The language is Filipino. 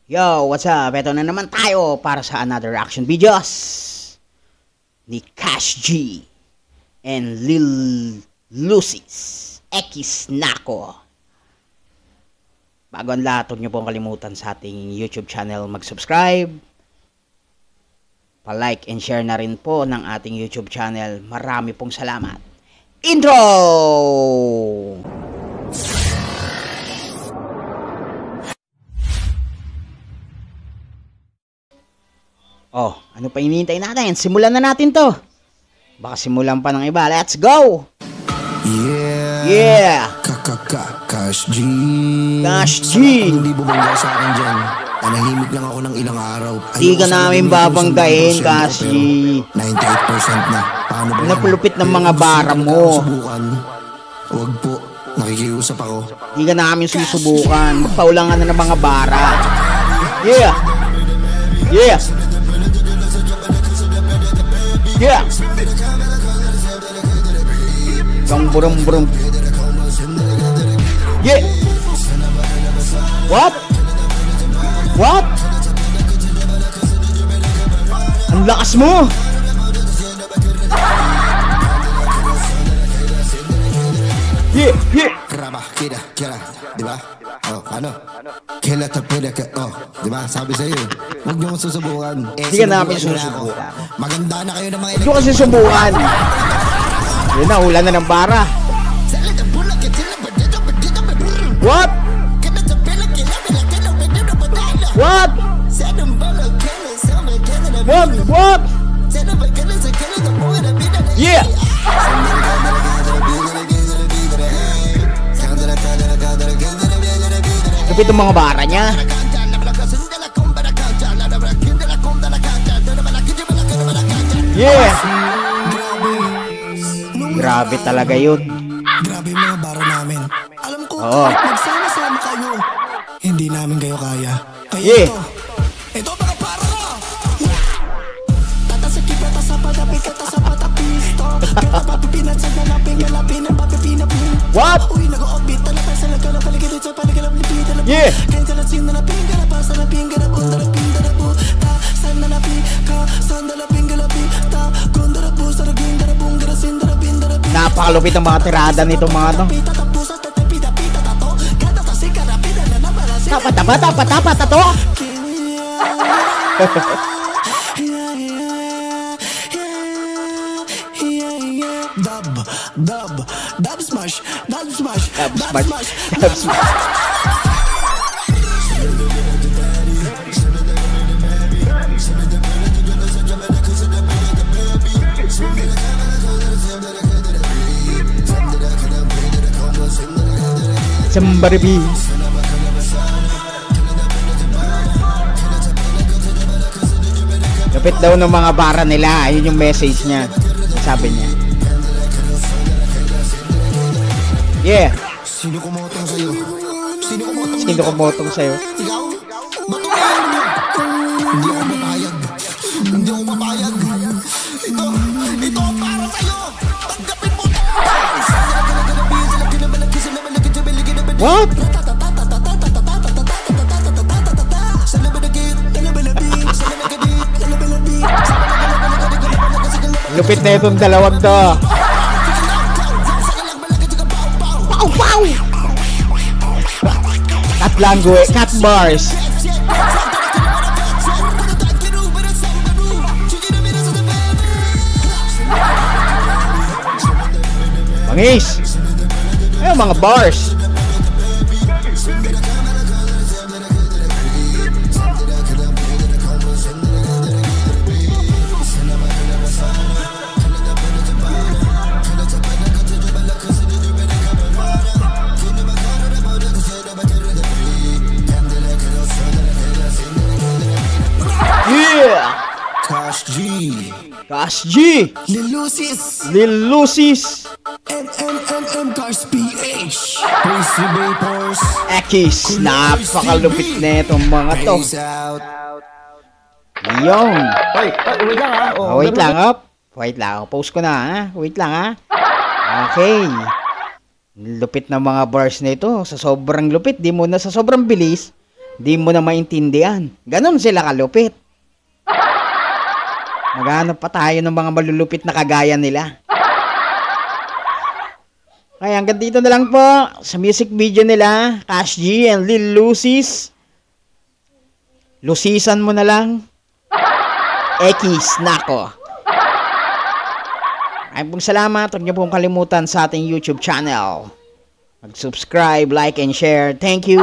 Yo, what's up? Ito na naman tayo para sa another reaction videos ni Cash G and Lil Lucis X Nako. Bago ang lahat, huwag niyo pong kalimutan sa ating YouTube channel mag-subscribe, pa-like and share na rin po ng ating YouTube channel. Marami pong salamat. Intro! Oh, ano pa hinihintay natin? Simulan na natin to. Baka simulan pa ng iba. Let's go! Yeah! Cash G. Cash G! Hindi bumangga sa akin dyan. Panahimik lang ako ng ilang araw. Di ka namin babanggain, Cash G. 98% na. Paano ba? Napulupit ng mga bara mo. Huwag po. Nakikiusap ako. Di ka namin susubukan. Magpaulangan na ng mga bara. Yeah! Yeah! Yeah! Kang burum-burum. Yeah! What? What? Ang lakas mo! Yeah! Yeah! Kraba, kira, diba? Oh, ano? Kila tapila ka, oh, diba? Sabi sa'yo, huwag niyo susubukan. Hindi ka namin susubukan. Maganda na kayo ng mga Huwag niyo kasi subukan. Yun na, hula na ng bara. What? What? What? Yeah! Kapit ang mga bara niya. Yeah! Grabe talaga yun. Grabe yung mga bara namin. Alam ko, kahit magsama-sama kayo, hindi namin kayo kaya. Kaya Yeah. ito mga para ko! Tatasakip at tasapadapi ka tasapatapisto. Kaya papipinat sa galapin, galapin ang papipinapin. What? Uy, nag-o-orbit, talapay sa nagkalapaligid sa paligalap, lipid, talapin. Yeah! Kaya talasin na napin, galapa, sa napin, galapon, dalapin, dalapo. Ta, san na napin, ka, san dalapin, galapin. Ta, kung dalapo, sa ragin, dalapong, garasin, dalapin, dalapin. Napakalupit ang mga tirada nito mga to. Tapat ato. Dub smash. Somebody be. Lapit daw ng mga bara nila. Yun yung message niya. Sabi niya. Yeah. Sino kumotong sa'yo? Sino kumotong sa'yo? Ikaw? Matukayan niyo! Hindi ako papayag. Hindi ako papayag. Ito para sa'yo! Tanggapin mo to! What? Lupit na itong dalawang to. Pow! Cat language, cat bars. Bangis. Ayun mga bars. Yeah! Cash G. Cash G! Lil Lucis. Lil Lucis Cars PH. Crazy Vapors. X. Napakalupit na itong mga to. Peace out. Yung. Wait lang ha. Wait lang, up. Wait lang. Post ko na, ha. Wait lang, ha. Okay. Lupit ng mga bars na ito. Sa sobrang lupit, di mo na sa sobrang bilis, Di mo na maintindihan. Ganon sila kalupit. Maghanap pa tayo ng mga malulupit na kagaya nila. Kaya hanggang dito na lang po sa music video nila, Cash G and Lil Lucis. Lucisan mo na lang. Ekis nako. Ay pong salamat. Huwag niyo pong kalimutan sa ating YouTube channel. Mag-subscribe, like, and share. Thank you.